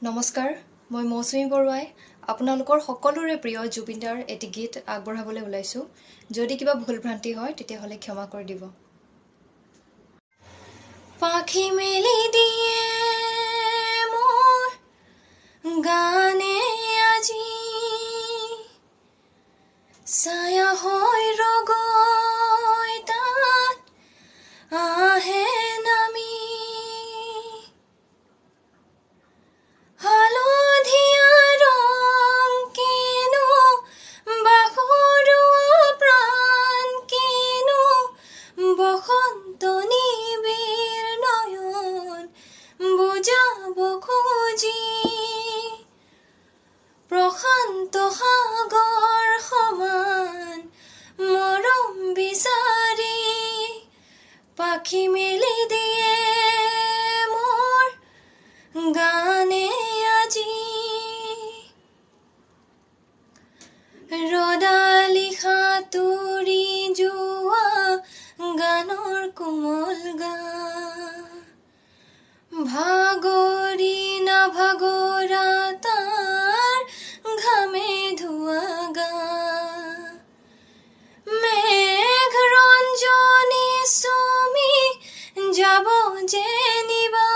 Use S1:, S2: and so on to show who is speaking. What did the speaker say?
S1: নমস্কাৰ, মই মৌচুমী বৰুৱাই আপোনালোকৰ সকলোৰে প্ৰিয় জুবিনদাৰ এটি গীত আগবঢ়াবলৈ ওলাইছোঁ। যদি কিবা ভুল ভ্ৰান্তি হয় তেতিয়াহ'লে ক্ষমা কৰি দিব। পাখি মেলি দিয়ে মোৰ গানে আজি ছায়া হৈ ৰগৈ তাত আহে নামি হালধীয়া ৰং কিনো বাখৰুৱা প্ৰাণ কিনো বসন্ত নিবিৰ নয়ন বুজাব খুজি প্ৰশান্ত সাগৰ সমান মৰম বিচাৰি পাখি মেলি দিয়ে মোৰ গানে আজি ৰদালি সাতুৰি যোৱা গানৰ কোমল গান ভাগৰি নাভাগৰা তাৰ ঘামে ধোৱা গান মেঘ ৰঞ্জনী চুমি যাব যেনিবা